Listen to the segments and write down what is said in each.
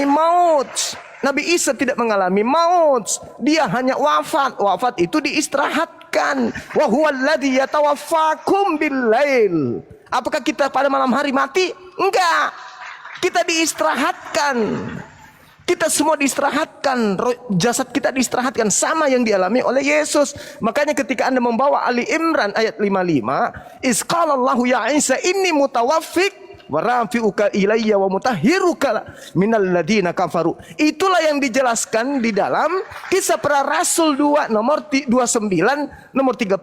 maut. Nabi Isa tidak mengalami maut. Dia hanya wafat. Wafat itu diistirahatkan. Wa huwallazi yatawaffakum bil-lail. Apakah kita pada malam hari mati? Enggak. Kita diistirahatkan. Kita semua diistirahatkan, jasad kita diistirahatkan sama yang dialami oleh Yesus. Makanya ketika Anda membawa Ali Imran ayat 55, Isqalallahu ya Isa inni mutawaffik wa rafi'uka ilayya wa mutahhiruka minal ladina kafaru. Itulah yang dijelaskan di dalam Kisah Para Rasul 2 nomor 29, nomor 30,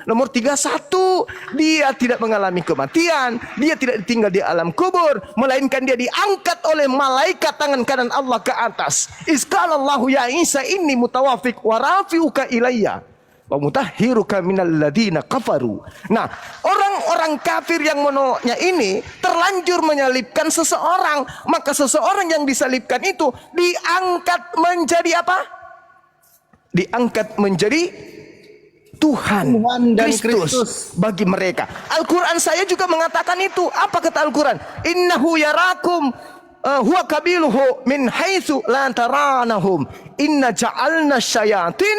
nomor 31. Dia tidak mengalami kematian, dia tidak ditinggal di alam kubur, melainkan dia diangkat oleh malaikat tangan kanan Allah ke atas. Isqalallahu ya Isa inni mutawaffik wa rafi'uka ilayya wa mutahhiruka minal ladina kafaru. Nah, orang-orang kafir yang mononya ini terlanjur menyalibkan seseorang, maka seseorang yang disalibkan itu diangkat menjadi apa? Diangkat menjadi Tuhan dan Kristus bagi mereka. Al-Quran saya juga mengatakan itu. Apa kata Al-Quran? Innahu yarakum huwa kabiluhu min haitsu la taranahum inna ja'alna syayatin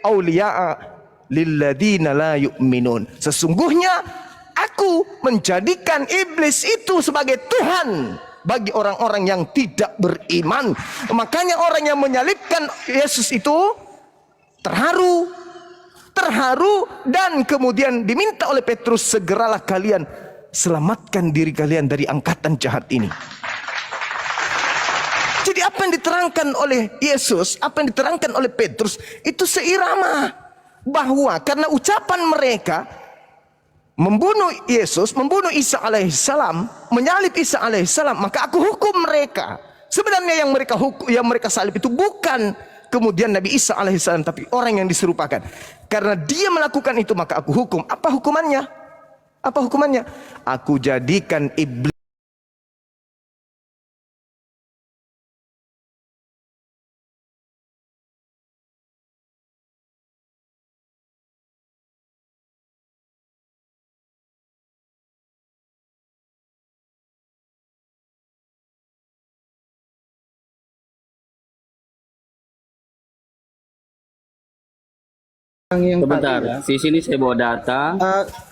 awliya'a lilladina la yu'minun. Sesungguhnya aku menjadikan iblis itu sebagai Tuhan bagi orang-orang yang tidak beriman. Makanya orang yang menyalibkan Yesus itu terharu dan kemudian diminta oleh Petrus, segeralah kalian selamatkan diri kalian dari angkatan jahat ini. Jadi apa yang diterangkan oleh Yesus, apa yang diterangkan oleh Petrus itu seirama. Bahwa karena ucapan mereka membunuh Yesus, membunuh Isa alaihissalam, menyalib Isa alaihissalam, maka aku hukum mereka. Sebenarnya yang mereka salib itu bukan kemudian Nabi Isa alaihissalam, tapi orang yang diserupakan. Karena dia melakukan itu, maka aku hukum. Apa hukumannya? Apa hukumannya? Aku jadikan iblis yang Sebentar, tadi ya. di sini saya bawa data.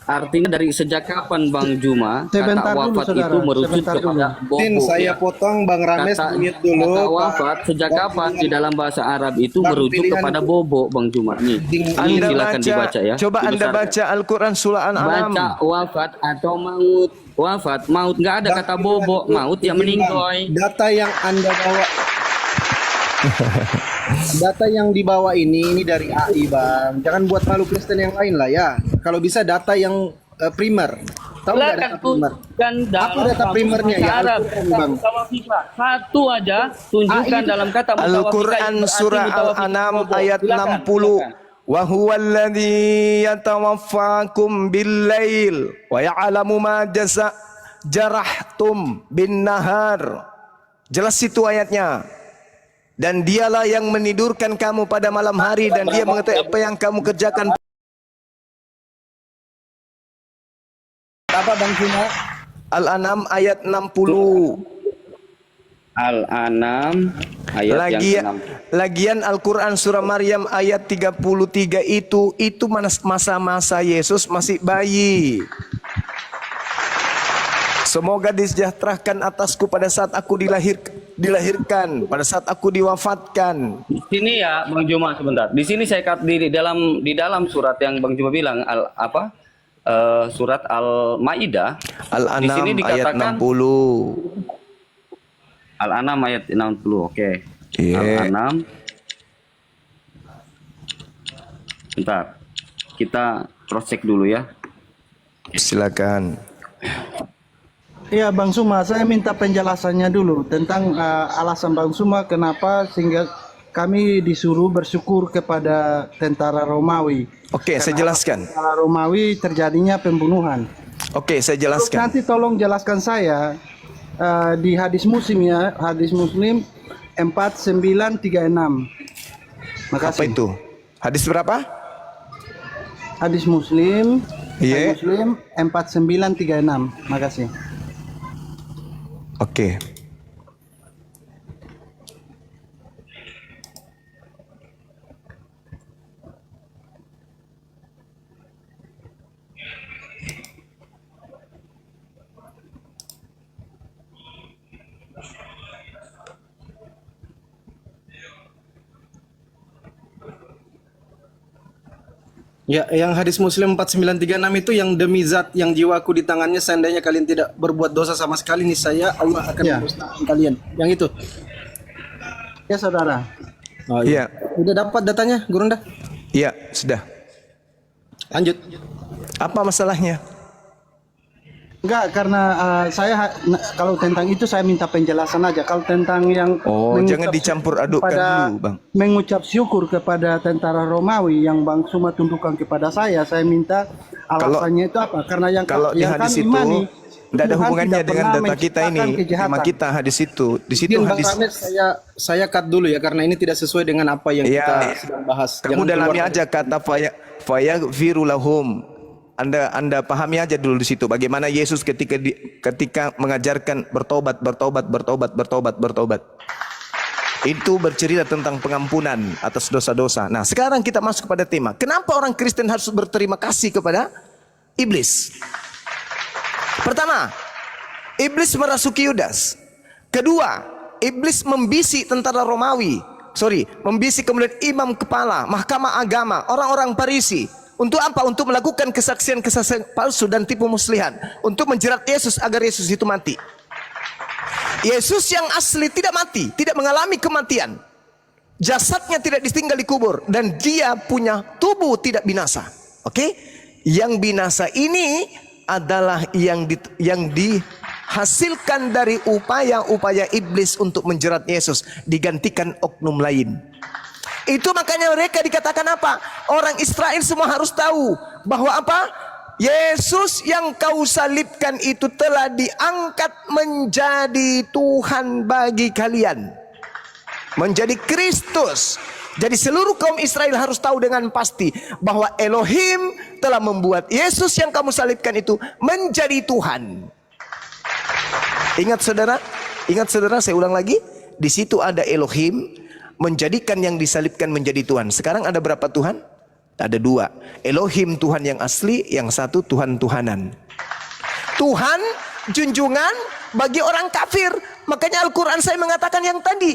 Artinya dari sejak kapan Bang Juma kata wafat dulu, itu merujuk sebentar kepada bobo? Saya potong Bang Rames Kata, mute dulu. kata wafat sejak kapan di dalam bahasa Arab itu Bang, merujuk pilihan kepada bobo, Bang Juma. Nih, ini Anda silakan baca, dibaca ya. coba Anda Dibesarkan. baca Al-Quran surah Al-An'am. Baca wafat atau maut. Wafat, maut, nggak ada kata bobo. Maut yang meninggoy. Data yang Anda bawa data yang dibawa ini dari AI, Bang. Jangan buat malu Kristen yang lain lah ya. Kalau bisa data yang primer. Tahu nggak data primer? Apa data primernya ya? Al-Quran, Bang. Satu aja tunjukkan dalam kata Al-Quran surah Al-An'am ayat 60. Wa huwallazi yatawaffakum bil-lail wa ya'lamu ma jarahtum bin-nahar. Jelas itu ayatnya. Dan dialah yang menidurkan kamu pada malam hari dan dia mengetahui apa yang kamu kerjakan. Apa Bang Juma? Al-An'am ayat 60. Al-An'am ayat yang 6. Lagian Al-Quran surah Maryam ayat 33 itu masa-masa Yesus masih bayi. Semoga disejahterakan atasku pada saat aku dilahirkan, pada saat aku diwafatkan. Di sini ya Bang Juma sebentar. Di sini saya di dalam surat yang Bang Juma bilang surat Al-Maidah. Al-An'am ayat 60. Al-An'am ayat 60. Oke. Yeah. Al-An'am. Bentar. Kita cross check dulu ya. Silakan. Iya Bang Suma, saya minta penjelasannya dulu tentang alasan Bang Suma kenapa sehingga kami disuruh bersyukur kepada tentara Romawi. Oke, saya jelaskan. Tentara Romawi terjadinya pembunuhan. Oke, saya Terus jelaskan. nanti tolong jelaskan saya di hadis Muslim ya, hadis Muslim 4936. Makasih. Apa itu? Hadis berapa? Hadis Muslim, Iya. hadis Muslim 4936. Makasih. Oke. Ya, yang hadis Muslim 4936 itu yang demi zat yang jiwaku di tangannya, seandainya kalian tidak berbuat dosa sama sekali, niscaya Allah akan Ya. memusnahkan kalian. Yang itu. Ya saudara. Oh, Iya. Udah dapat datanya, Gurunda? Iya, sudah. Lanjut. Apa masalahnya? Enggak, karena kalau tentang itu saya minta penjelasan aja. Kalau tentang yang Oh, jangan dicampur adukkan dulu, Bang. mengucap syukur kepada tentara Romawi yang Bang Suma tundukkan kepada saya minta alasannya itu apa? Karena Kalau di yang hadis kami itu imani, tidak ada Tuhan hubungannya tidak dengan pernah data kita ini. menciptakan kejahatan. Tema kita hadis itu. Di situ Mungkin Bang hadis. Rames saya cut dulu ya, karena ini tidak sesuai dengan apa yang Ya, kita sedang bahas. kamu Jangan dalami keluar. aja kata fayaghfiru lahum. Anda pahami aja dulu di situ bagaimana Yesus ketika mengajarkan bertobat. Itu bercerita tentang pengampunan atas dosa-dosa. Nah, sekarang kita masuk kepada tema. Kenapa orang Kristen harus berterima kasih kepada iblis? Pertama, iblis merasuki Yudas. Kedua, iblis membisi tentara Romawi. Membisi kemudian imam kepala, mahkamah agama, orang-orang Farisi. Untuk apa? Untuk melakukan kesaksian-kesaksian palsu dan tipu muslihat. Untuk menjerat Yesus agar Yesus itu mati. Yesus yang asli tidak mati, tidak mengalami kematian. Jasadnya tidak ditinggal di kubur. Dan dia punya tubuh tidak binasa. Oke? Yang binasa ini adalah yang dihasilkan dari upaya-upaya iblis untuk menjerat Yesus. Digantikan oknum lain. Itu makanya mereka dikatakan apa? Orang Israel semua harus tahu bahwa apa? Yesus yang kau salibkan itu telah diangkat menjadi Tuhan bagi kalian. Menjadi Kristus. Jadi seluruh kaum Israel harus tahu dengan pasti bahwa Elohim telah membuat Yesus yang kamu salibkan itu menjadi Tuhan. Ingat saudara, saya ulang lagi. Di situ ada Elohim menjadikan yang disalibkan menjadi Tuhan. Sekarang ada berapa Tuhan? Ada dua. Elohim Tuhan yang asli, yang satu Tuhan-Tuhanan. Tuhan junjungan bagi orang kafir. Makanya Al-Quran saya mengatakan yang tadi.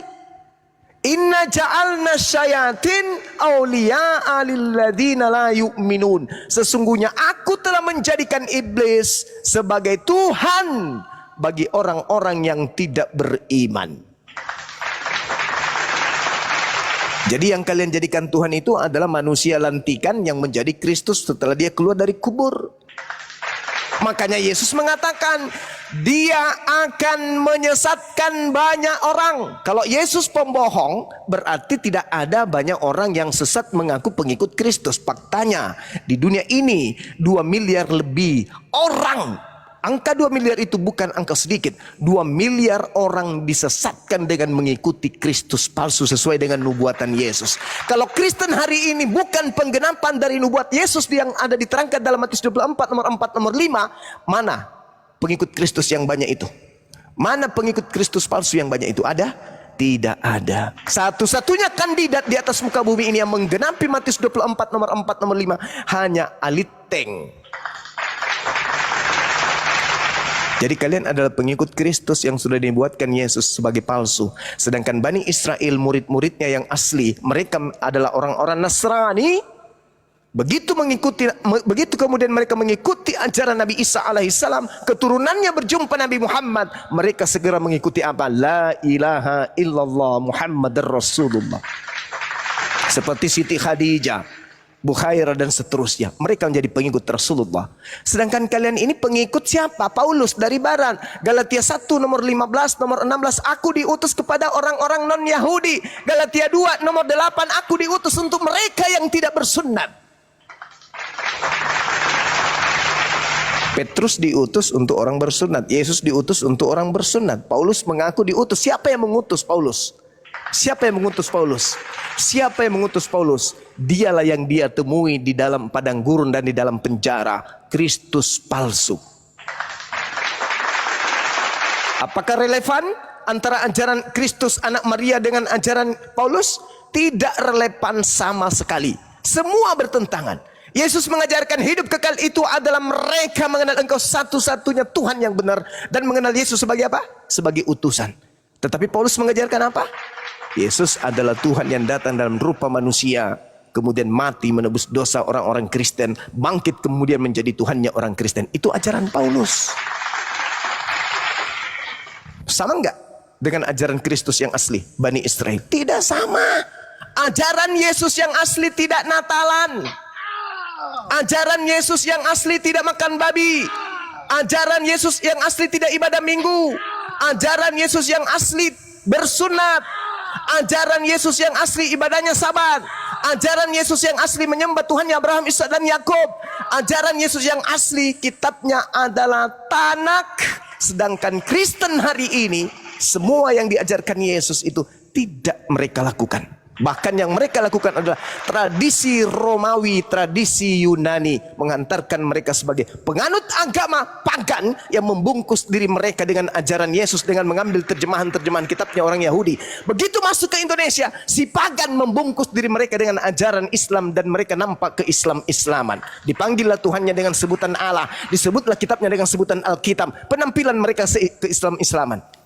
Inna ja'alna syayatin awliya'a lilladzina la yu'minun. Sesungguhnya aku telah menjadikan iblis sebagai Tuhan bagi orang-orang yang tidak beriman. Jadi yang kalian jadikan Tuhan itu adalah manusia lantikan yang menjadi Kristus setelah dia keluar dari kubur. Makanya Yesus mengatakan dia akan menyesatkan banyak orang. Kalau Yesus pembohong, berarti tidak ada banyak orang yang sesat mengaku pengikut Kristus. Faktanya di dunia ini 2 miliar lebih orang. Angka 2 miliar itu bukan angka sedikit. 2 miliar orang disesatkan dengan mengikuti Kristus palsu sesuai dengan nubuatan Yesus. Kalau Kristen hari ini bukan penggenapan dari nubuat Yesus yang ada diterangkan dalam Matius 24 nomor 4 nomor 5, mana pengikut Kristus yang banyak itu? Mana pengikut Kristus palsu yang banyak itu? Ada? Tidak ada. Satu-satunya kandidat di atas muka bumi ini yang menggenapi Matius 24 nomor 4 nomor 5 hanya Aliteng. Jadi kalian adalah pengikut Kristus yang sudah dibuatkan Yesus sebagai palsu. Sedangkan Bani Israel, murid-muridnya yang asli, mereka adalah orang-orang Nasrani. Begitu kemudian mereka mengikuti ajaran Nabi Isa alaihissalam, keturunannya berjumpa Nabi Muhammad, mereka segera mengikuti apa? La ilaha illallah Muhammadar Rasulullah. Seperti Siti Khadijah, Bukhairah dan seterusnya. Mereka menjadi pengikut Rasulullah. Sedangkan kalian ini pengikut siapa? Paulus dari barat. Galatia 1 nomor 15 nomor 16. Aku diutus kepada orang-orang non-Yahudi. Galatia 2 nomor 8. Aku diutus untuk mereka yang tidak bersunat. Petrus diutus untuk orang bersunat. Yesus diutus untuk orang bersunat. Paulus mengaku diutus. Siapa yang mengutus Paulus? Siapa yang mengutus Paulus? Siapa yang mengutus Paulus? Dialah yang dia temui di dalam padang gurun dan di dalam penjara. Kristus palsu. Apakah relevan antara ajaran Kristus anak Maria dengan ajaran Paulus? Tidak relevan sama sekali. Semua bertentangan. Yesus mengajarkan hidup kekal itu adalah mereka mengenal Engkau satu-satunya Tuhan yang benar. Dan mengenal Yesus sebagai apa? Sebagai utusan. Tetapi Paulus mengajarkan apa? Yesus adalah Tuhan yang datang dalam rupa manusia. kemudian mati menebus dosa orang-orang Kristen, bangkit kemudian menjadi Tuhannya orang Kristen. Itu ajaran Paulus. Sama enggak dengan ajaran Kristus yang asli Bani Israel? Tidak sama. Ajaran Yesus yang asli tidak Natalan. Ajaran Yesus yang asli tidak makan babi. Ajaran Yesus yang asli tidak ibadah minggu. Ajaran Yesus yang asli bersunat. Ajaran Yesus yang asli ibadahnya Sabat. Ajaran Yesus yang asli menyembah Tuhannya Abraham, Ishak dan Yakub. Ajaran Yesus yang asli kitabnya adalah Tanak. Sedangkan Kristen hari ini, semua yang diajarkan Yesus itu tidak mereka lakukan. Bahkan yang mereka lakukan adalah tradisi Romawi, tradisi Yunani, menghantarkan mereka sebagai penganut agama pagan yang membungkus diri mereka dengan ajaran Yesus dengan mengambil terjemahan-terjemahan kitabnya orang Yahudi. Begitu masuk ke Indonesia, si pagan membungkus diri mereka dengan ajaran Islam dan mereka nampak ke-Islam-Islaman. Dipanggillah Tuhannya dengan sebutan Allah, disebutlah kitabnya dengan sebutan Alkitab. Penampilan mereka ke-Islam-Islaman.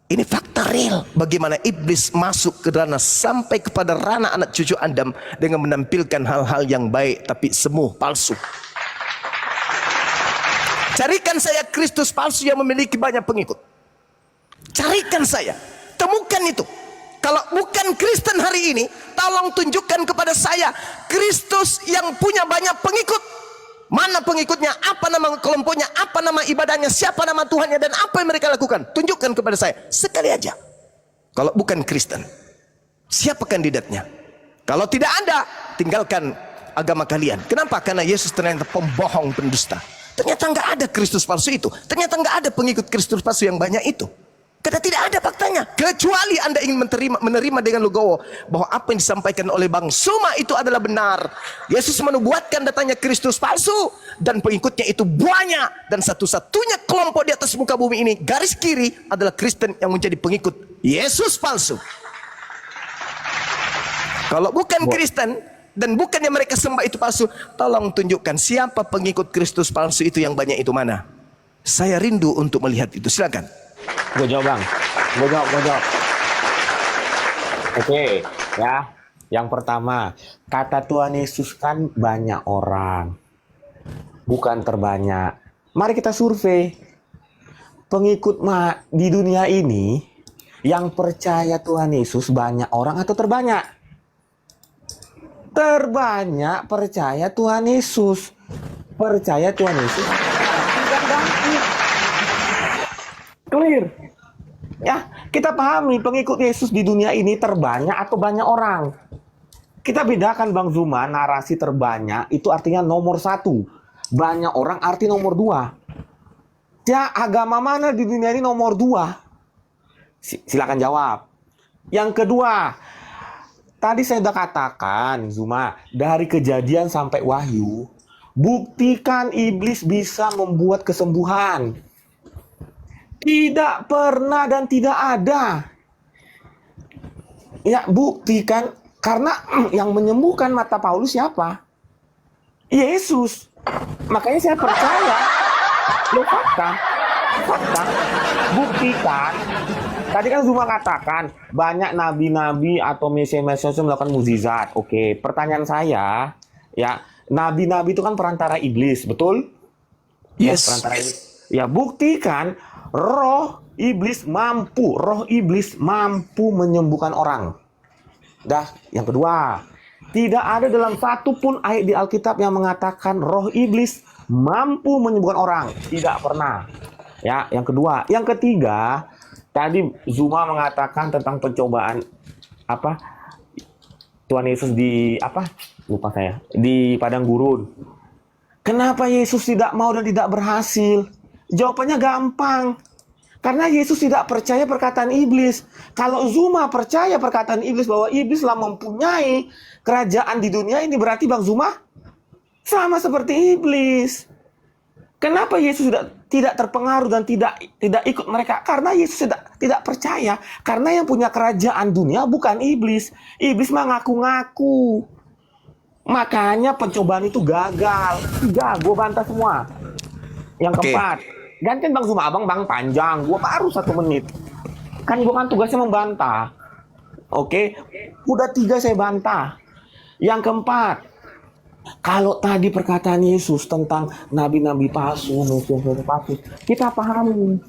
Ini fakta real bagaimana iblis masuk ke ranah sampai kepada ranah anak cucu Adam dengan menampilkan hal-hal yang baik tapi semu palsu. Carikan saya Kristus palsu yang memiliki banyak pengikut. Carikan saya, temukan itu. Kalau bukan Kristen hari ini, tolong tunjukkan kepada saya Kristus yang punya banyak pengikut. Mana pengikutnya, apa nama kelompoknya, apa nama ibadahnya, siapa nama Tuhannya, dan apa yang mereka lakukan. Tunjukkan kepada saya, sekali aja. Kalau bukan Kristen, siapa kandidatnya? Kalau tidak ada, tinggalkan agama kalian. Kenapa? Karena Yesus ternyata pembohong, pendusta. Ternyata nggak ada Kristus palsu itu. Ternyata nggak ada pengikut Kristus palsu yang banyak itu. Karena tidak ada faktanya. Kecuali Anda ingin menerima dengan legowo bahwa apa yang disampaikan oleh Bang Suma itu adalah benar. Yesus menubuatkan datangnya Kristus palsu dan pengikutnya itu banyak. Dan satu-satunya kelompok di atas muka bumi ini, garis kiri, adalah Kristen yang menjadi pengikut Yesus palsu. Kalau bukan Kristen dan bukan yang mereka sembah itu palsu, tolong tunjukkan siapa pengikut Kristus palsu itu yang banyak itu mana. Saya rindu untuk melihat itu. Silakan. Gue jawab bang, gue jawab. Oke, ya. Yang pertama, kata Tuhan Yesus kan banyak orang, bukan terbanyak. Mari kita survei. Pengikut di dunia ini yang percaya Tuhan Yesus banyak orang atau terbanyak? Terbanyak percaya Tuhan Yesus. Percaya Tuhan Yesus. Clear. Ya, kita pahami pengikut Yesus di dunia ini terbanyak atau banyak orang. Kita bedakan Bang Zuma, narasi terbanyak itu artinya nomor 1. Banyak orang arti nomor 2. Ya, agama mana di dunia ini nomor 2? Silakan jawab. Yang kedua, tadi saya sudah katakan Zuma, dari Kejadian sampai Wahyu, buktikan iblis bisa membuat kesembuhan. Tidak pernah dan tidak ada. Ya, buktikan. Karena yang menyembuhkan mata Paulus siapa? Yesus. Makanya saya percaya. Loh, fakta. Buktikan. Tadi kan Zuma katakan banyak nabi-nabi atau mesias-mesias melakukan mukjizat. Oke, pertanyaan saya, ya, nabi-nabi itu kan perantara iblis, betul? Yes. Ya, perantara iblis. Ya, buktikan roh iblis mampu menyembuhkan orang. Dah, yang kedua, tidak ada dalam satu pun ayat di Alkitab yang mengatakan roh iblis mampu menyembuhkan orang. Tidak pernah. Ya, yang kedua. Yang ketiga, tadi Zuma mengatakan tentang pencobaan apa? Tuhan Yesus di apa? Lupa saya. Di padang gurun. Kenapa Yesus tidak mau dan tidak berhasil? Jawabannya gampang. Karena Yesus tidak percaya perkataan iblis. Kalau Zuma percaya perkataan iblis bahwa iblislah mempunyai kerajaan di dunia ini, berarti Bang Zuma sama seperti iblis. Kenapa Yesus tidak terpengaruh dan tidak ikut mereka? Karena Yesus tidak percaya. Karena yang punya kerajaan dunia bukan iblis. Iblis mah ngaku-ngaku. Makanya pencobaan itu gagal. 3, gue bantah semua. Yang keempat, gantian Bang Zuma, Bang panjang, gue baru 1 menit. Kan gue kan tugasnya membantah. Oke, udah 3 saya bantah. Yang keempat, kalau tadi perkataan Yesus tentang nabi-nabi palsu, nabi-nabi palsu, kita pahami.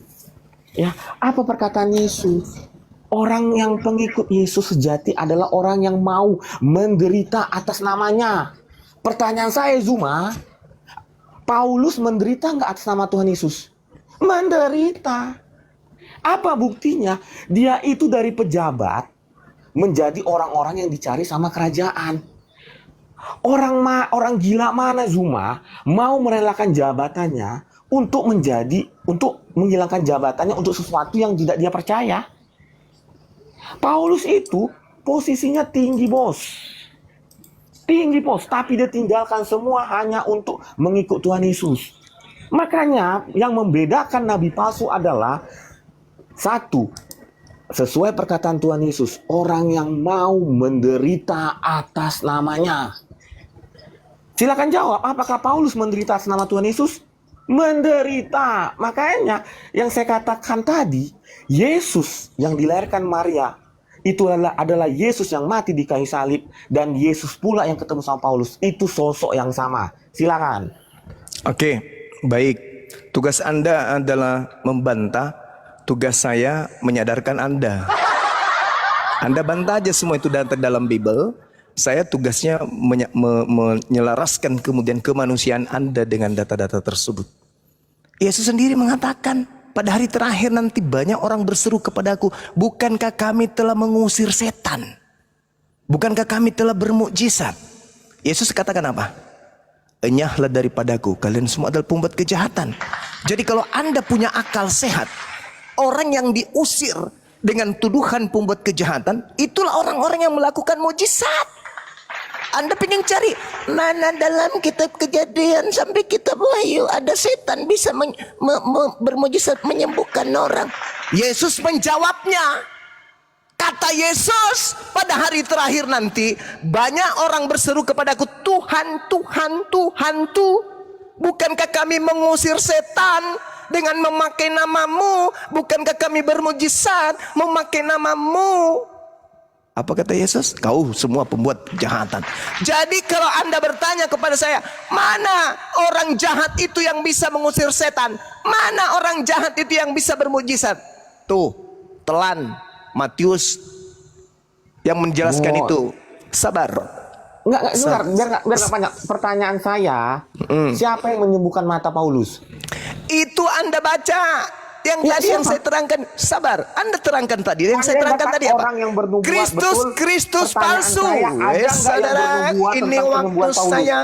Ya, apa perkataan Yesus? Orang yang pengikut Yesus sejati adalah orang yang mau menderita atas namanya. Pertanyaan saya, Zuma, Paulus menderita nggak atas nama Tuhan Yesus? Menderita. Apa buktinya? Dia itu dari pejabat menjadi orang-orang yang dicari sama kerajaan. Orang gila mana, Zuma, mau merelakan jabatannya untuk menghilangkan jabatannya untuk sesuatu yang tidak dia percaya. Paulus itu posisinya tinggi, bos. Tinggi, bos, tapi dia tinggalkan semua hanya untuk mengikut Tuhan Yesus. Makanya yang membedakan nabi palsu adalah satu, sesuai perkataan Tuhan Yesus, orang yang mau menderita atas namanya. Silakan jawab, apakah Paulus menderita atas nama Tuhan Yesus? Menderita. Makanya yang saya katakan tadi, Yesus yang dilahirkan Maria itu adalah Yesus yang mati di kayu salib, dan Yesus pula yang ketemu sama Paulus. Itu sosok yang sama. Silakan. Oke, baik. Tugas Anda adalah membantah, tugas saya menyadarkan Anda. Anda bantah aja semua itu data dalam Bible. Saya tugasnya menyelaraskan kemudian kemanusiaan Anda dengan data-data tersebut. Yesus sendiri mengatakan, pada hari terakhir nanti banyak orang berseru kepadaku, bukankah kami telah mengusir setan? Bukankah kami telah bermukjizat? Yesus katakan apa? Enyahlah daripadaku, kalian semua adalah pembuat kejahatan. Jadi kalau Anda punya akal sehat, orang yang diusir dengan tuduhan pembuat kejahatan, itulah orang-orang yang melakukan mukjizat. Anda pengen cari mana dalam kitab Kejadian sampai kitab Wahyu ada setan bisa bermujizat menyembuhkan orang. Yesus menjawabnya. Kata Yesus, pada hari terakhir nanti banyak orang berseru kepadaku, Tuhan, Tuhan, Tuhan, bukankah kami mengusir setan dengan memakai namamu? Bukankah kami bermujizat memakai namamu? Apa kata Yesus? Kau semua pembuat kejahatan. Jadi kalau Anda bertanya kepada saya, mana orang jahat itu yang bisa mengusir setan? Mana orang jahat itu yang bisa bermujizat? Tuh, telan Matius yang menjelaskan itu. Sabar. Enggak, biar nggak banyak. Pertanyaan saya, siapa yang menyembuhkan mata Paulus? Itu Anda baca. Yang tadi yang saya terangkan, sabar. Anda terangkan tadi. Yang saya terangkan tadi apa? Orang yang bernubuat Kristus betul. palsu. Saudara, ini waktu saya.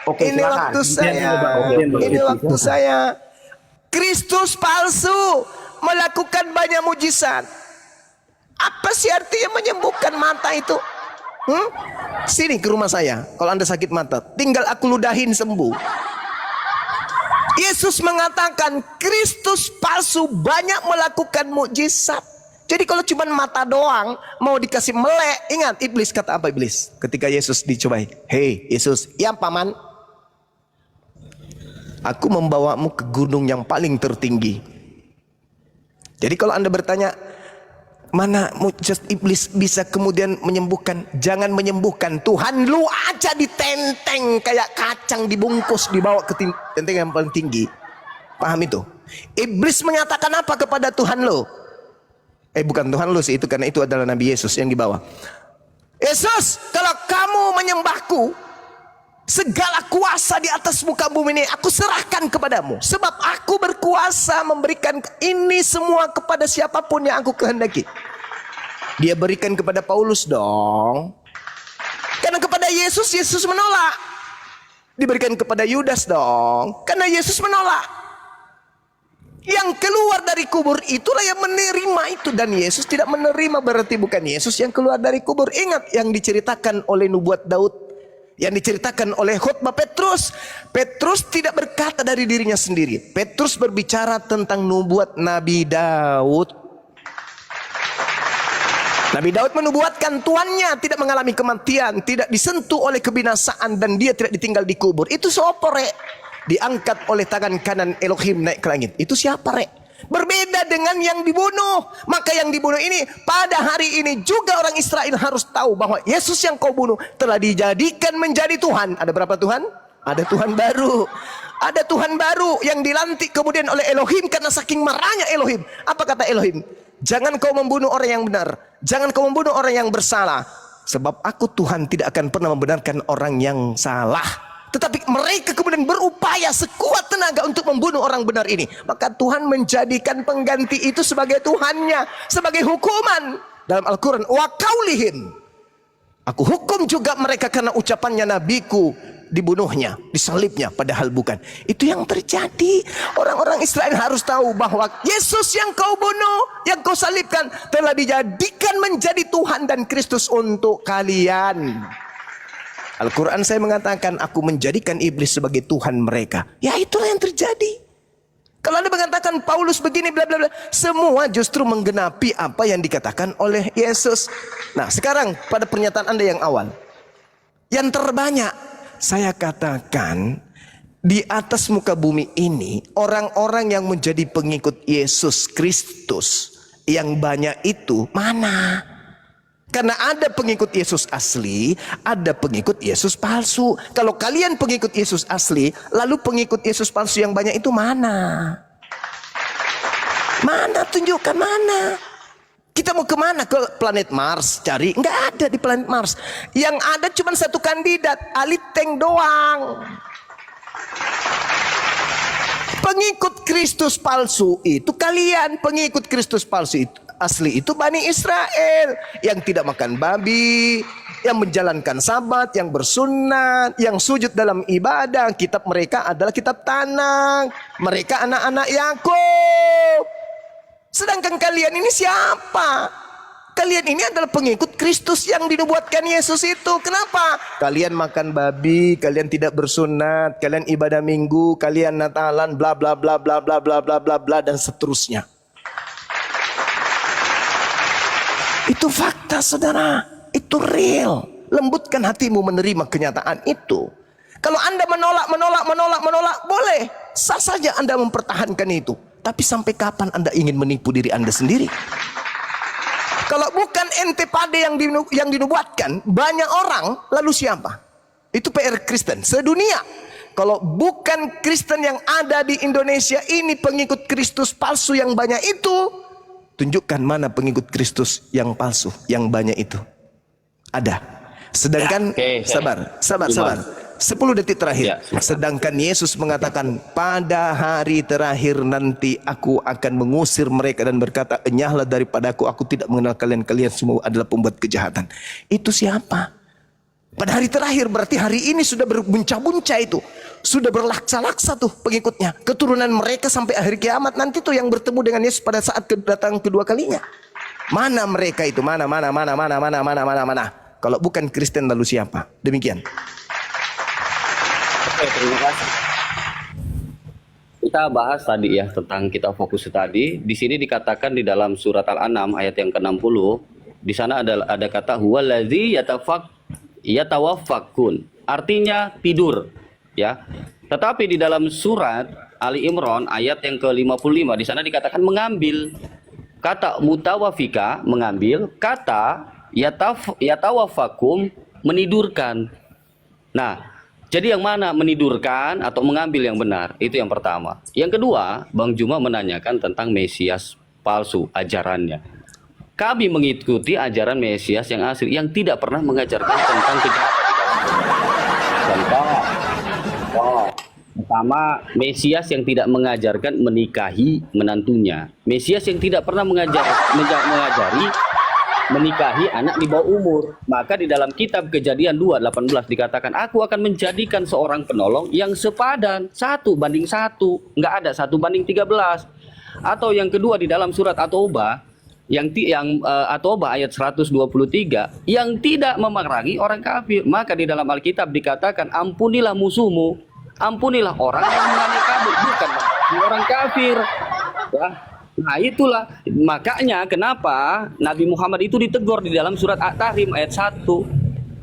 Ini waktu saya. Ini waktu saya. Kristus palsu melakukan banyak mujizat. Apa sih artinya menyembuhkan mata itu? Sini ke rumah saya. Kalau Anda sakit mata, tinggal aku ludahin sembuh. Yesus mengatakan Kristus palsu banyak melakukan mukjizat. Jadi kalau cuma mata doang mau dikasih melek, ingat iblis kata apa iblis? Ketika Yesus dicobai, hei Yesus, ya paman, aku membawamu ke gunung yang paling tertinggi. Jadi kalau Anda bertanya, mana mujizat iblis bisa kemudian menyembuhkan? Jangan menyembuhkan, Tuhan lu aja ditenteng kayak kacang dibungkus dibawa ke tenteng yang paling tinggi. Paham itu? Iblis mengatakan apa kepada Tuhan lu? Bukan Tuhan lu sih, itu karena itu adalah Nabi Yesus yang dibawa. Yesus, kalau kamu menyembahku, segala kuasa di atas muka bumi ini aku serahkan kepadamu, sebab aku berkuasa memberikan ini semua kepada siapapun yang aku kehendaki. Dia berikan kepada Paulus dong, karena kepada Yesus menolak. Diberikan kepada Yudas dong, karena Yesus menolak. Yang keluar dari kubur itulah yang menerima itu, dan Yesus tidak menerima berarti bukan Yesus yang keluar dari kubur. Ingat yang diceritakan oleh nubuat Daud, yang diceritakan oleh khotbah Petrus. Petrus tidak berkata dari dirinya sendiri. Petrus berbicara tentang nubuat Nabi Daud. Nabi Daud menubuatkan tuannya tidak mengalami kematian, tidak disentuh oleh kebinasaan, dan dia tidak ditinggal di kubur. Itu siapa rek? Diangkat oleh tangan kanan Elohim naik ke langit. Itu siapa rek? Berbeda dengan yang dibunuh. Maka yang dibunuh ini pada hari ini juga orang Israel harus tahu bahwa Yesus yang kau bunuh telah dijadikan menjadi Tuhan. Ada berapa Tuhan? Ada Tuhan baru. Ada Tuhan baru yang dilantik kemudian oleh Elohim karena saking marahnya Elohim. Apa kata Elohim? Jangan kau membunuh orang yang benar. Jangan kau membunuh orang yang bersalah. Sebab aku Tuhan tidak akan pernah membenarkan orang yang salah. Tetapi mereka kemudian berupaya sekuat tenaga untuk membunuh orang benar ini. Maka Tuhan menjadikan pengganti itu sebagai Tuhannya, sebagai hukuman. Dalam Al-Quran, wa qaulihim, aku hukum juga mereka karena ucapannya nabiku dibunuhnya, disalibnya, padahal bukan. Itu yang terjadi. Orang-orang Israel harus tahu bahwa Yesus yang kau bunuh, yang kau salibkan, telah dijadikan menjadi Tuhan dan Kristus untuk kalian. Al-Quran saya mengatakan, aku menjadikan iblis sebagai Tuhan mereka. Ya itulah yang terjadi. Kalau Anda mengatakan Paulus begini bla bla bla, semua justru menggenapi apa yang dikatakan oleh Yesus. Nah sekarang pada pernyataan Anda yang awal, yang terbanyak saya katakan di atas muka bumi ini, orang-orang yang menjadi pengikut Yesus Kristus yang banyak itu mana? Karena ada pengikut Yesus asli, ada pengikut Yesus palsu. Kalau kalian pengikut Yesus asli, lalu pengikut Yesus palsu yang banyak itu mana? Mana? Tunjukkan mana? Kita mau kemana? Ke planet Mars cari? Nggak ada di planet Mars. Yang ada cuma satu kandidat, Ali Teng doang. Pengikut Kristus palsu itu kalian, pengikut Kristus palsu itu asli itu Bani Israel yang tidak makan babi, yang menjalankan sabat, yang bersunat, yang sujud dalam ibadah. Kitab mereka adalah kitab Tanakh. Mereka anak-anak Yakub. Sedangkan kalian ini siapa? Kalian ini adalah pengikut Kristus yang dinubuatkan Yesus itu. Kenapa? Kalian makan babi, kalian tidak bersunat, kalian ibadah minggu, kalian Natalan, bla bla bla bla bla bla bla bla bla dan seterusnya. Itu fakta saudara, itu real. Lembutkan hatimu menerima kenyataan itu. Kalau Anda menolak, boleh. Sah saja Anda mempertahankan itu. Tapi sampai kapan Anda ingin menipu diri Anda sendiri? Kalau bukan ente pade yang dinubuatkan, banyak orang, lalu siapa? Itu PR Kristen sedunia. Kalau bukan Kristen yang ada di Indonesia ini pengikut Kristus palsu yang banyak itu, tunjukkan mana pengikut Kristus yang palsu, yang banyak itu. Ada. Sedangkan, sabar. 10 detik terakhir. Sedangkan Yesus mengatakan, pada hari terakhir nanti aku akan mengusir mereka dan berkata, enyahlah daripadaku, aku tidak mengenal kalian, kalian semua adalah pembuat kejahatan. Itu siapa? Pada hari terakhir berarti hari ini sudah berbunca-bunca itu. Sudah berlaksa-laksa tuh pengikutnya. Keturunan mereka sampai akhir kiamat nanti tuh yang bertemu dengan Yesus pada saat kedatangan kedua kalinya. Mana mereka itu? Mana? Kalau bukan Kristen lalu siapa? Demikian. Oke, terima kasih. Kita bahas tadi ya tentang kita fokus tadi. Di sini dikatakan di dalam surat Al-An'am ayat yang ke-60, di sana ada kata huwallazi yatawaffakun. Artinya tidur, ya. Tetapi di dalam surat Ali Imran ayat yang ke-55 di sana dikatakan mengambil. Kata mutawafika mengambil, kata yatawaffakum menidurkan. Nah, jadi yang mana menidurkan atau mengambil yang benar? Itu yang pertama. Yang kedua, Bang Juma menanyakan tentang Mesias palsu, ajarannya. Kami mengikuti ajaran Mesias yang asli, yang tidak pernah mengajarkan tentang kejahatan. Contoh, pertama, Mesias yang tidak mengajarkan menikahi menantunya. Mesias yang tidak pernah mengajari menikahi anak di bawah umur. Maka di dalam kitab Kejadian 2:18 dikatakan, aku akan menjadikan seorang penolong yang sepadan 1:1, nggak ada 1:13. Atau yang kedua di dalam surat At-Taubah At-Taubah ayat 123, yang tidak memerangi orang kafir. Maka di dalam Alkitab dikatakan, ampunilah musuhmu, ampunilah orang yang mengambil kabur, bukan orang kafir. Ya. Nah itulah makanya kenapa Nabi Muhammad itu ditegur di dalam surat At-Tahrim ayat 1.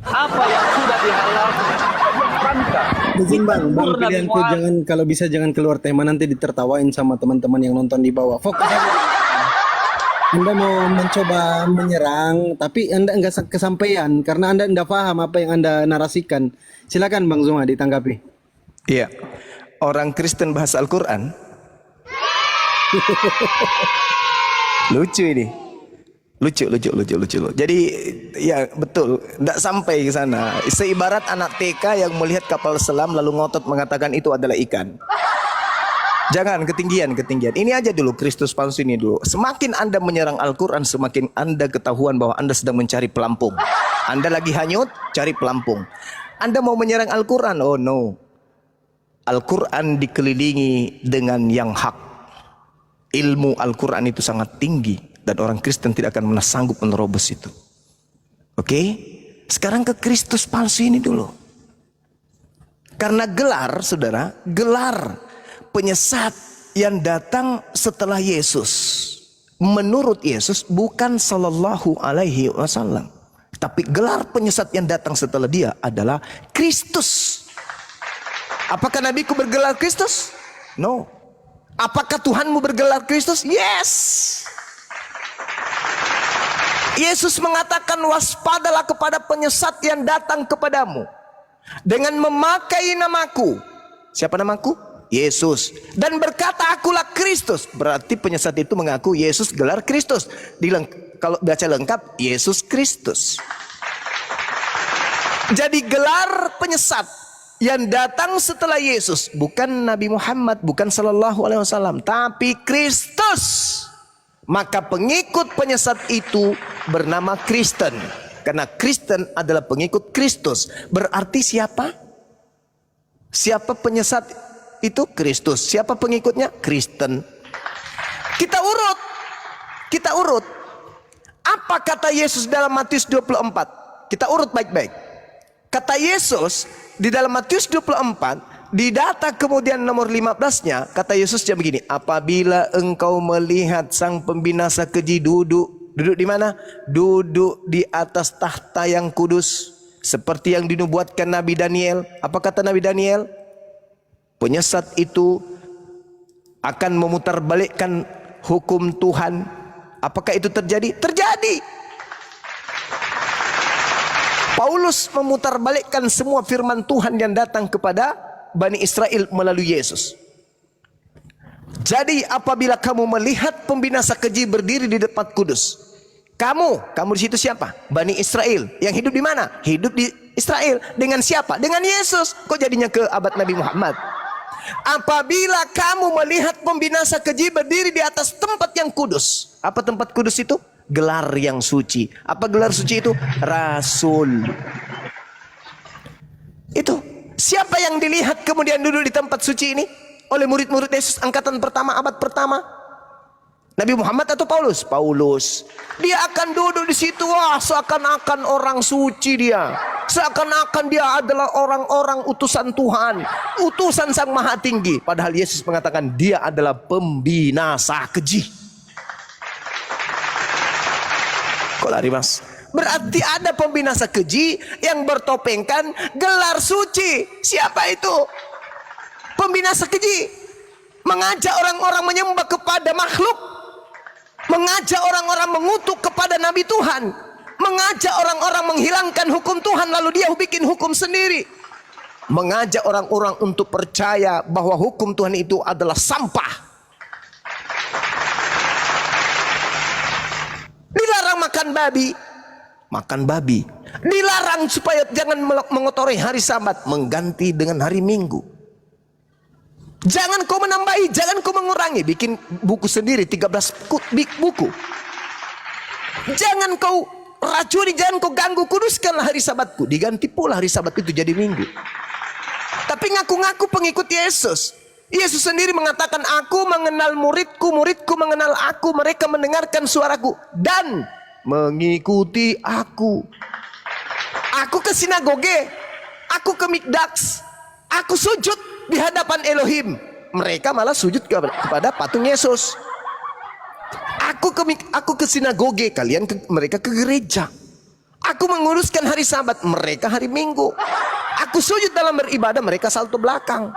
Apa yang sudah dihalalkan? Haramkan. Izin bang, Umur Nabi pilihanku Muhammad. jangan, kalau bisa jangan keluar tema, nanti ditertawain sama teman-teman yang nonton di bawah. Fokus aja. Anda mau mencoba menyerang, tapi Anda enggak kesampaian karena Anda enggak paham apa yang Anda narasikan. Silakan Bang Zuma ditanggapi. Iya. Orang Kristen bahas Al-Quran. Lucu ini. Lucu. Jadi ya betul, tidak sampai ke sana. Seibarat anak TK yang melihat kapal selam lalu ngotot mengatakan itu adalah ikan. Jangan ketinggian. Ini aja dulu Kristus palsu ini dulu. Semakin Anda menyerang Al-Quran, semakin Anda ketahuan bahwa Anda sedang mencari pelampung. Anda lagi hanyut, cari pelampung. Anda mau menyerang Al-Quran? Oh no. Al-Quran dikelilingi dengan yang hak. Ilmu Al-Quran itu sangat tinggi. Dan orang Kristen tidak akan pernah sanggup menerobos itu. Oke? Sekarang ke Kristus palsu ini dulu. Karena gelar, saudara, gelar penyesat yang datang setelah Yesus, menurut Yesus bukan sallallahu alaihi wasallam, tapi gelar penyesat yang datang setelah dia adalah Kristus. Apakah nabiku bergelar Kristus? No. Apakah Tuhanmu bergelar Kristus? Yes. Yesus mengatakan waspadalah kepada penyesat yang datang kepadamu dengan memakai namaku. Siapa namaku? Yesus. Dan berkata akulah Kristus. Berarti penyesat itu mengaku Yesus gelar Kristus. Kalau baca lengkap Yesus Kristus. Jadi gelar penyesat yang datang setelah Yesus bukan Nabi Muhammad, bukan sallallahu alaihi wasallam, tapi Kristus. Maka pengikut penyesat itu bernama Kristen. Karena Kristen adalah pengikut Kristus. Berarti siapa? Siapa penyesat itu? Kristus. Siapa pengikutnya? Kristen. Kita urut. Apa kata Yesus dalam Matius 24? Kita urut baik-baik. Kata Yesus di dalam Matius 24, di data kemudian nomor 15-nya, kata Yesusnya begini, apabila engkau melihat sang pembinasa keji duduk di mana? Duduk di atas tahta yang kudus, seperti yang dinubuatkan Nabi Daniel. Apa kata Nabi Daniel? Penyesat itu akan memutarbalikkan hukum Tuhan. Apakah itu terjadi? Terjadi. Paulus memutarbalikkan semua firman Tuhan yang datang kepada Bani Israel melalui Yesus. Jadi apabila kamu melihat pembinasa keji berdiri di depan kudus, kamu di situ siapa? Bani Israel. Yang hidup di mana? Hidup di Israel. Dengan siapa? Dengan Yesus. Kok jadinya ke abad Nabi Muhammad? Apabila kamu melihat pembinasa keji berdiri di atas tempat yang kudus. Apa tempat kudus itu? Gelar yang suci. Apa gelar suci itu? Rasul. Itu. Siapa yang dilihat kemudian duduk di tempat suci ini? Oleh murid-murid Yesus angkatan pertama, abad pertama. Nabi Muhammad atau Paulus? Paulus. Dia akan duduk di situ. Wah, seakan-akan orang suci dia. Seakan-akan dia adalah orang-orang utusan Tuhan. Utusan Sang Maha Tinggi. Padahal Yesus mengatakan dia adalah pembinasa keji. Kok lari mas? Berarti ada pembinasa keji yang bertopengkan gelar suci. Siapa itu? Pembinasa keji. Mengajak orang-orang menyembah kepada makhluk. Mengajak orang-orang mengutuk kepada Nabi Tuhan. Mengajak orang-orang menghilangkan hukum Tuhan lalu dia bikin hukum sendiri. Mengajak orang-orang untuk percaya bahwa hukum Tuhan itu adalah sampah. Dilarang makan babi. Makan babi. Dilarang supaya jangan mengotori hari Sabat, mengganti dengan hari Minggu. Jangan kau menambahi, jangan kau mengurangi, bikin buku sendiri 13 buku. Jangan kau racuni, jangan kau ganggu, kuduskanlah hari Sabatku. Diganti pula hari Sabat itu jadi Minggu. Tapi ngaku-ngaku pengikut Yesus. Yesus sendiri mengatakan, aku mengenal muridku, muridku mengenal aku, mereka mendengarkan suaraku dan mengikuti aku. Aku ke sinagoge, aku ke mikdaks, aku sujud di hadapan Elohim. Mereka malah sujud kepada patung Yesus. Aku ke sinagoge, mereka ke gereja. Aku menguruskan hari Sabat, mereka hari Minggu. Aku sujud dalam beribadah, mereka salto belakang.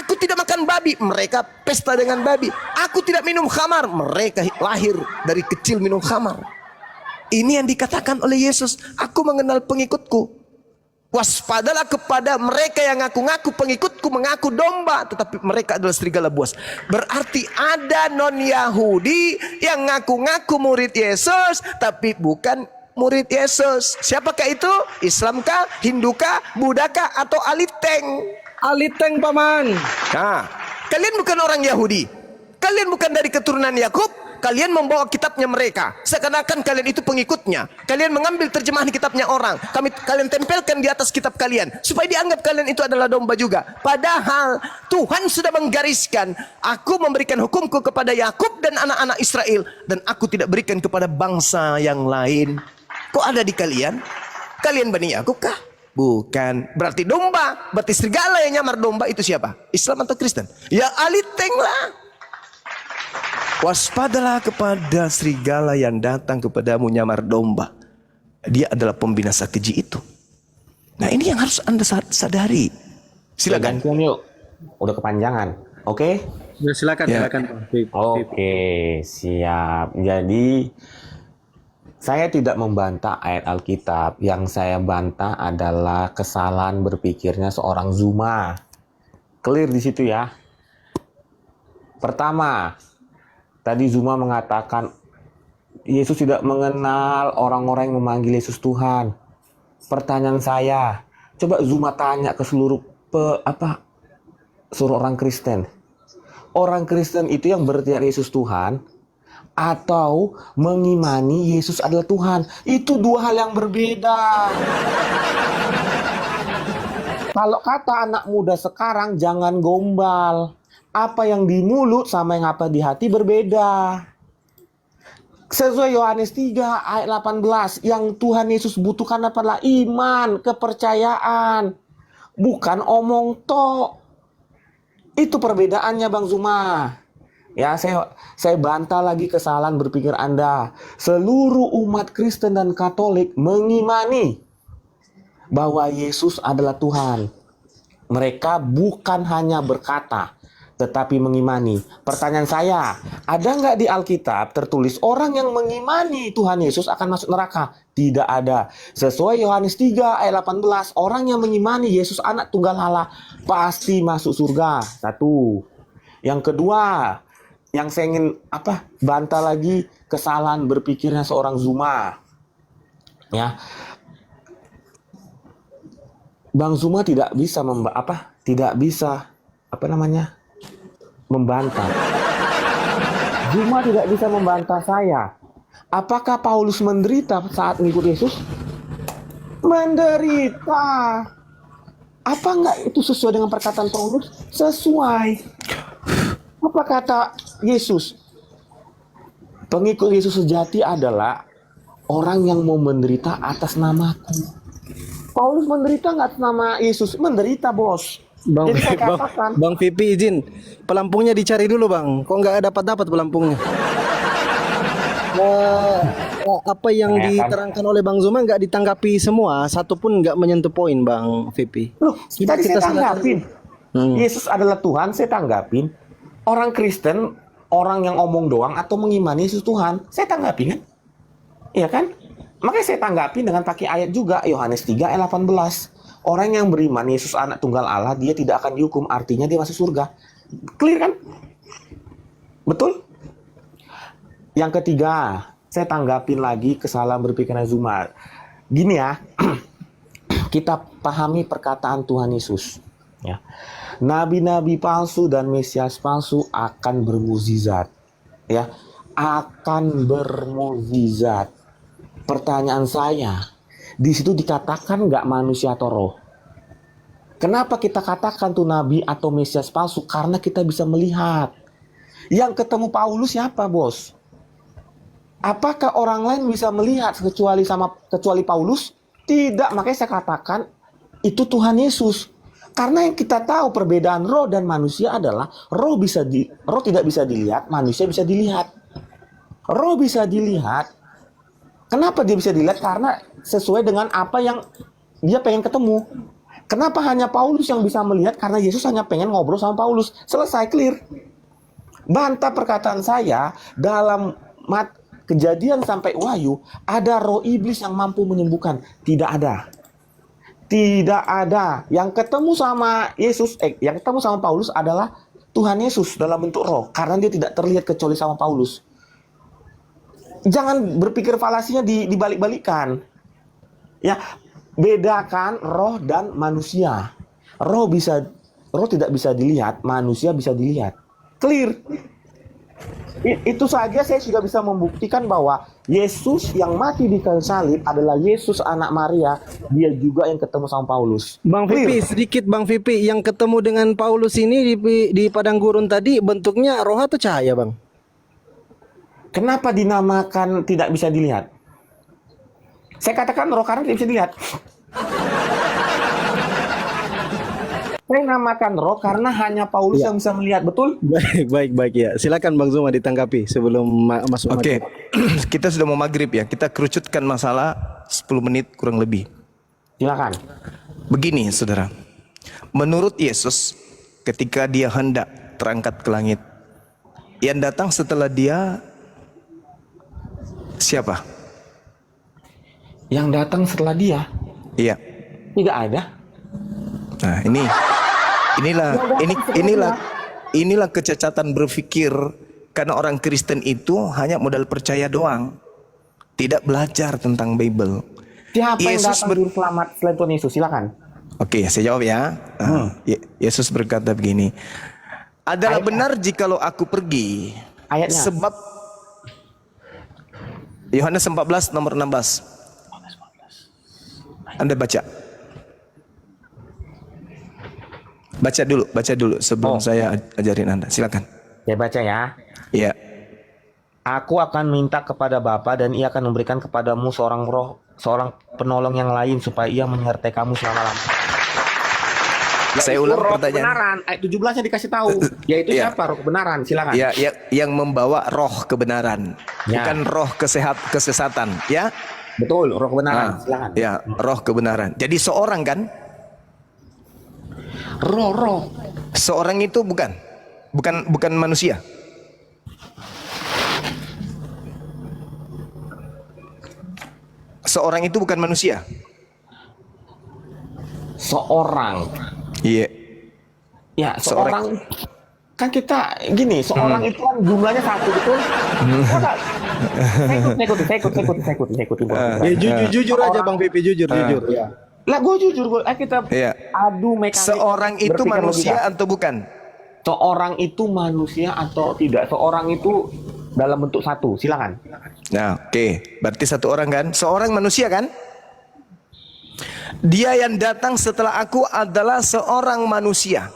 Aku tidak makan babi, mereka pesta dengan babi. Aku tidak minum khamar, mereka lahir dari kecil minum khamar. Ini yang dikatakan oleh Yesus, aku mengenal pengikutku. Waspadalah kepada mereka yang ngaku-ngaku pengikutku, mengaku domba, tetapi mereka adalah serigala buas. Berarti ada non-Yahudi yang ngaku-ngaku murid Yesus, tapi bukan murid Yesus. Siapakah itu? Islamkah, Hindukah, Budakah, atau Aliteng? Aliteng paman. Nah, kalian bukan orang Yahudi. Kalian bukan dari keturunan Yakub. Kalian membawa kitabnya mereka, seakan-akan kalian itu pengikutnya. Kalian mengambil terjemahan kitabnya orang, kalian tempelkan di atas kitab kalian, supaya dianggap kalian itu adalah domba juga. Padahal Tuhan sudah menggariskan, aku memberikan hukumku kepada Yakub dan anak-anak Israel, dan aku tidak berikan kepada bangsa yang lain. Kok ada di kalian? Kalian Bani Yakub kah? Bukan. Berarti domba, berarti serigala yang nyamar domba itu siapa? Islam atau Kristen? Ya Aliteng lah. Waspadalah kepada serigala yang datang kepadamu nyamar domba. Dia adalah pembinasa keji itu. Nah, ini yang harus Anda sadari. Silakan. Gantian yuk. Udah kepanjangan. Oke? Ya, silakan, Ya. silakan. Oke, siap. Jadi saya tidak membantah ayat Alkitab. Yang saya bantah adalah kesalahan berpikirnya seorang Zuma. Clear di situ ya. Pertama, tadi Zuma mengatakan Yesus tidak mengenal orang-orang yang memanggil Yesus Tuhan. Pertanyaan saya, coba Zuma tanya ke seluruh orang Kristen. Orang Kristen itu yang berteriak Yesus Tuhan atau mengimani Yesus adalah Tuhan. Itu dua hal yang berbeda. Kalau kata anak muda sekarang, jangan gombal. Apa yang di mulut sama yang apa di hati berbeda. Sesuai Yohanes 3 ayat 18, yang Tuhan Yesus butuhkan adalah iman, kepercayaan, bukan omong tok. Itu perbedaannya Bang Zuma. Ya, saya bantah lagi kesalahan berpikir Anda. Seluruh umat Kristen dan Katolik mengimani bahwa Yesus adalah Tuhan. Mereka bukan hanya berkata, tetapi mengimani. Pertanyaan saya, ada nggak di Alkitab tertulis orang yang mengimani Tuhan Yesus akan masuk neraka? Tidak ada. Sesuai Yohanes 3 ayat 18, orang yang mengimani Yesus anak tunggal Allah pasti masuk surga. Satu. Yang kedua, yang saya ingin bantah lagi kesalahan berpikirnya seorang Zuma. Ya. Bang Zuma tidak bisa membantah. Zuma tidak bisa membantah saya. Apakah Paulus menderita saat mengikut Yesus? Menderita. Apa enggak itu sesuai dengan perkataan Paulus? Sesuai. Apa kata Yesus? Pengikut Yesus sejati adalah orang yang mau menderita atas namaku. Paulus menderita nggak atas nama Yesus? Menderita, bos. Bang, Jadi saya katakan, Bang Pipi izin, pelampungnya dicari dulu Bang. Kok nggak dapat pelampungnya? Apa yang diterangkan oleh Bang Zuma nggak ditanggapi semua, satu pun nggak menyentuh poin Bang Pipi. loh, tadi saya tanggapin. Yesus adalah Tuhan, saya tanggapin. Orang Kristen, orang yang omong doang atau mengimani Yesus Tuhan, saya tanggapin kan? Iya kan? Makanya saya tanggapin dengan pakai ayat juga, Yohanes 3 ayat 18. Orang yang beriman Yesus anak tunggal Allah, dia tidak akan dihukum, artinya dia masuk surga. Clear kan? Betul? Yang ketiga, saya tanggapin lagi kesalahan berpikirnya Zuma. Gini ya, kita pahami perkataan Tuhan Yesus. Ya. Nabi-nabi palsu dan Mesias palsu akan bermukjizat. Ya, akan bermukjizat. Pertanyaan saya, di situ dikatakan nggak manusia atau roh? Kenapa kita katakan tuh nabi atau Mesias palsu? Karena kita bisa melihat. Yang ketemu Paulus siapa, bos? Apakah orang lain bisa melihat kecuali Paulus? Tidak, makanya saya katakan itu Tuhan Yesus. Karena yang kita tahu perbedaan roh dan manusia adalah roh tidak bisa dilihat, manusia bisa dilihat. Roh bisa dilihat, Kenapa dia bisa dilihat? Karena sesuai dengan apa yang dia pengen ketemu. Kenapa hanya Paulus yang bisa melihat? Karena Yesus hanya pengen ngobrol sama Paulus. Selesai, clear. Bantah perkataan saya, dalam Kejadian sampai Wahyu, ada roh iblis yang mampu menyembuhkan. Tidak ada. Tidak ada. Yang ketemu sama Yesus, yang ketemu sama Paulus adalah Tuhan Yesus dalam bentuk roh. Karena dia tidak terlihat kecuali sama Paulus. Jangan berpikir falasinya dibalik-balikan. Ya, bedakan roh dan manusia. Roh tidak bisa dilihat, manusia bisa dilihat. Clear. Itu saja saya sudah bisa membuktikan bahwa Yesus yang mati di kayu salib adalah Yesus anak Maria. Dia juga yang ketemu sama Paulus. Bang Vipi, sedikit Bang Vipi, yang ketemu dengan Paulus ini di padang gurun tadi bentuknya roh atau cahaya, Bang? Kenapa dinamakan tidak bisa dilihat? Saya katakan roh karena tidak bisa dilihat. Saya namakan roh karena hanya Paulus yang bisa melihat, betul? Baik ya. Silakan Bang Zuma ditanggapi sebelum masuk. Oke. Kita sudah mau maghrib ya. Kita kerucutkan masalah 10 menit kurang lebih. Silakan. Begini, saudara. Menurut Yesus, ketika dia hendak terangkat ke langit, yang datang setelah dia siapa? Yang datang setelah dia? Iya. Tidak ada. Nah, inilah kecacatan berpikir, karena orang Kristen itu hanya modal percaya doang, tidak belajar tentang Bible. Siapa yang Yesus datang juru selamat selain Tuhan Yesus? Silakan. Oke, saya jawab ya. Yesus berkata begini, adalah benar jikalau aku pergi. Ayatnya. Sebab Yohanes 14 nomor 16. Anda baca. Baca dulu sebelum saya ajarin Anda. Silakan. Saya baca ya. Iya. Aku akan minta kepada Bapa dan Ia akan memberikan kepadamu seorang penolong yang lain supaya Ia menyertai kamu selama-lamanya. Saya ulang roh pertanyaan. Kebenaran. Ayat 17-nya dikasih tahu. Yaitu siapa roh kebenaran? Silakan. Ya, yang membawa roh kebenaran, Ya. bukan roh kesesatan, ya. Betul, roh kebenaran. Silakan. Ya, roh kebenaran. Jadi seorang kan? Roh. Seorang itu bukan manusia. Seorang itu bukan manusia. Seorang. Iya. Ya, seorang. Kan kita gini, seorang itu kan jumlahnya satu, betul? Saya ikut. Ya, jujur aja Bang Vipi, jujur. Ya. Lah gue jujur, kita Iya. adu mekanik. Seorang itu berpikir manusia logika. atau bukan? Seorang itu manusia atau tidak? Seorang itu dalam bentuk satu. Silakan. Nah, oke. Berarti satu orang kan? Seorang manusia kan? Dia yang datang setelah aku adalah seorang manusia.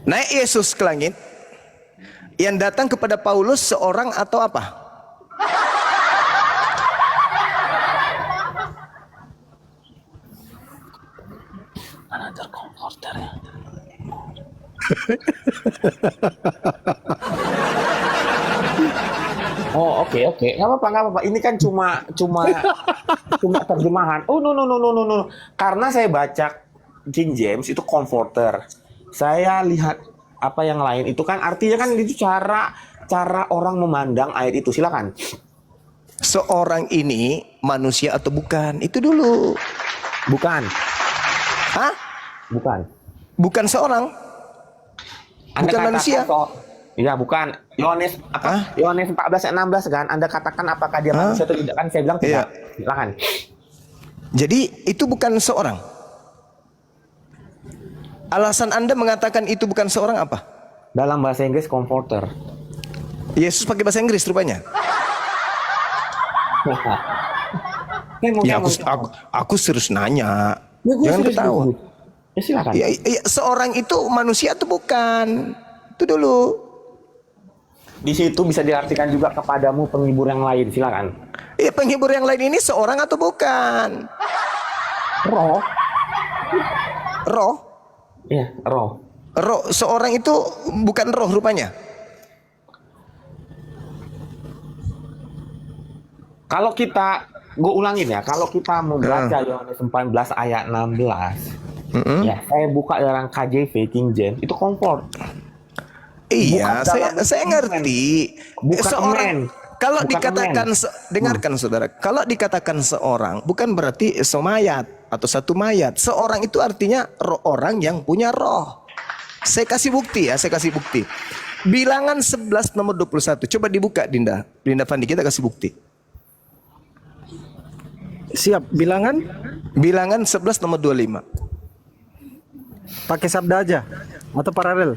Naik Yesus ke langit. Yang datang kepada Paulus seorang atau apa? Oh, oke. Nggak apa-apa. Ini kan cuma terjemahan. Oh, no. Karena saya baca King James itu comforter. Saya lihat apa yang lain itu kan artinya kan itu cara orang memandang ayat itu. Silakan. Seorang ini manusia atau bukan? Itu dulu. Bukan. Hah? Bukan. Bukan seorang? Anda Bukan manusia? Iya, bukan. Yohanes 14 ayat 16 kan. Anda katakan apakah dia manusia atau tidak kan? Saya bilang tidak. Silakan. Jadi itu bukan seorang. Alasan Anda mengatakan itu bukan seorang apa? Dalam bahasa Inggris comforter. Yesus pakai bahasa Inggris rupanya. Ya, aku serius nanya. Jangan ketawa. Ya silakan. Ya, seorang itu manusia atau bukan? Itu dulu. Di situ bisa diartikan juga kepadamu penghibur yang lain. Silakan. Ya, penghibur yang lain ini seorang atau bukan? Roh. Roh. Iya, roh. Roh. Seorang itu bukan roh rupanya. Kalau kita, gue ulangin ya, kalau kita membaca Yohanes 14 ayat 16, ya saya buka dalam KJV King James itu comfort. Iya, Bukan saya ngerti. bukan Seorang kalau bukan dikatakan dengarkan saudara, kalau dikatakan seorang bukan berarti semayat atau satu mayat. Seorang itu artinya orang yang punya roh. Saya kasih bukti ya, saya kasih bukti. Bilangan 11 nomor 21. Coba dibuka Dinda. Dinda Fandi, kita kasih bukti. Siap, bilangan Bilangan 11 nomor 25. pakai sabda aja atau paralel?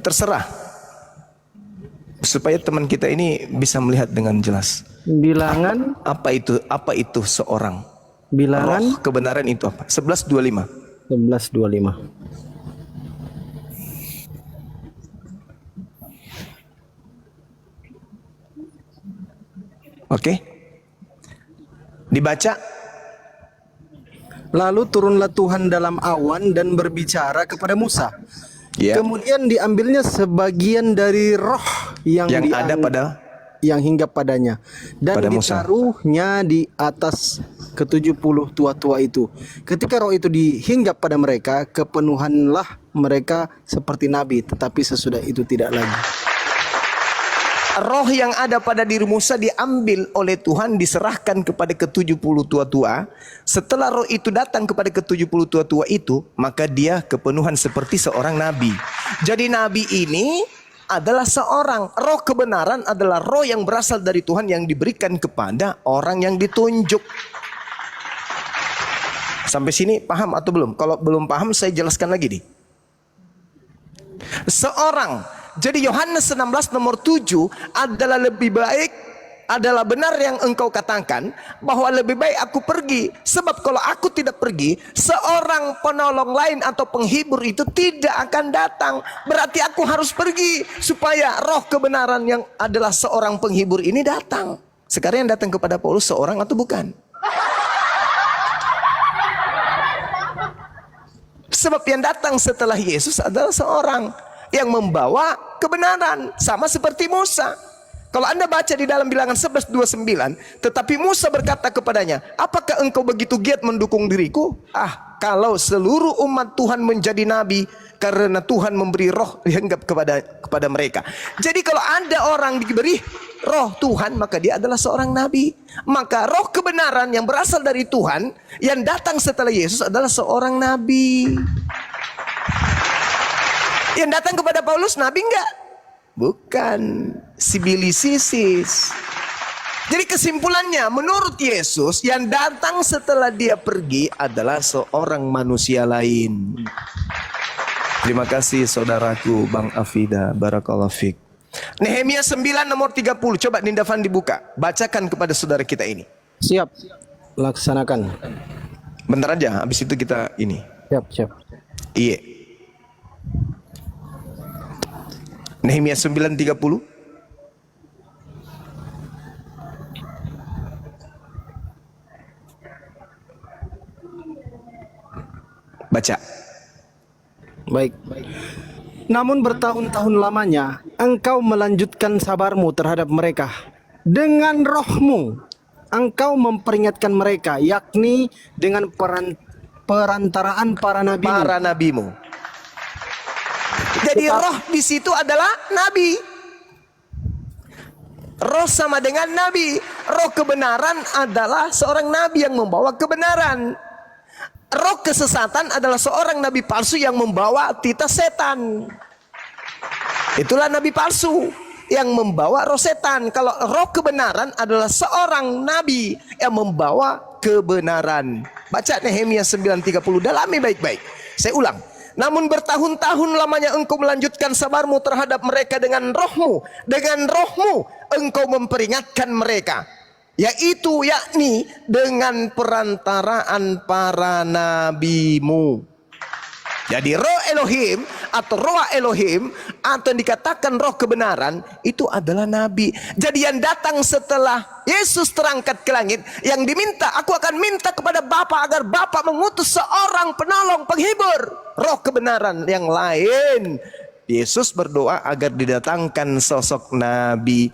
Terserah. Supaya teman kita ini bisa melihat dengan jelas. Bilangan Apa itu seorang? bilangan Roh kebenaran itu apa? 11:25. 11:25. Oke. Dibaca. Lalu turunlah Tuhan dalam awan dan berbicara kepada Musa. Ya. Kemudian diambilnya sebagian dari roh yang Ada pada yang hinggap padanya dan pada Musa. ditaruhnya di atas ke-70 tua-tua itu. Ketika roh itu dihinggap pada mereka, kepenuhanlah mereka seperti nabi, tetapi sesudah itu tidak lagi. Roh yang ada pada diri Musa diambil oleh Tuhan, diserahkan kepada ke-70 tua-tua. Setelah roh itu datang kepada ke-70 tua-tua itu, maka dia kepenuhan seperti seorang nabi. Jadi nabi ini adalah seorang, roh kebenaran adalah roh yang berasal dari Tuhan yang diberikan kepada orang yang ditunjuk. Sampai sini paham atau belum? Kalau belum paham saya jelaskan lagi nih. Jadi Yohanes 16 nomor 7 adalah lebih baik, adalah benar yang engkau katakan bahwa lebih baik aku pergi. Sebab kalau aku tidak pergi, seorang penolong lain atau penghibur itu tidak akan datang. Berarti aku harus pergi supaya roh kebenaran yang adalah seorang penghibur ini datang. Sekarang yang datang kepada Paulus seorang atau bukan? Sebab yang datang setelah Yesus adalah seorang yang membawa kebenaran, sama seperti Musa. Kalau Anda baca di dalam bilangan 11:29, tetapi Musa berkata kepadanya, apakah engkau begitu giat mendukung diriku? Kalau seluruh umat Tuhan menjadi nabi, karena Tuhan memberi roh dianggap kepada mereka. Jadi kalau ada orang diberi roh Tuhan, maka dia adalah seorang nabi. Maka roh kebenaran yang berasal dari Tuhan yang datang setelah Yesus adalah seorang nabi. Yang datang kepada Paulus nabi enggak? Bukan. Sibilisisis. Jadi kesimpulannya, menurut Yesus yang datang setelah dia pergi adalah seorang manusia lain. Terima kasih saudaraku Bang Afida, barakallahu fiik. Nehemia 9 nomor 30. Coba Dinda Fan dibuka. Bacakan kepada saudara kita ini. Siap, laksanakan. Bentar aja, habis itu kita ini. Siap. Iya. Nehemia 9:30. Baca. Baik. Namun bertahun-tahun lamanya engkau melanjutkan sabarmu terhadap mereka. Dengan rohmu engkau memperingatkan mereka, yakni dengan perantaraan para nabimu. Jadi roh di situ adalah nabi. Roh sama dengan nabi. Roh kebenaran adalah seorang nabi yang membawa kebenaran. Roh kesesatan adalah seorang nabi palsu yang membawa titah setan. Itulah nabi palsu yang membawa roh setan. Kalau roh kebenaran adalah seorang nabi yang membawa kebenaran. Baca Nehemia 9:30, dalami baik-baik. Saya ulang. Namun bertahun-tahun lamanya engkau melanjutkan sabarmu terhadap mereka dengan rohmu. Dengan rohmu engkau memperingatkan mereka. Yakni dengan perantaraan para nabimu. Jadi roh Elohim atau roh Elohim atau yang dikatakan roh kebenaran itu adalah nabi. Jadi yang datang setelah Yesus terangkat ke langit, yang diminta, aku akan minta kepada Bapa agar Bapa mengutus seorang penolong, penghibur, roh kebenaran yang lain. Yesus berdoa agar didatangkan sosok nabi.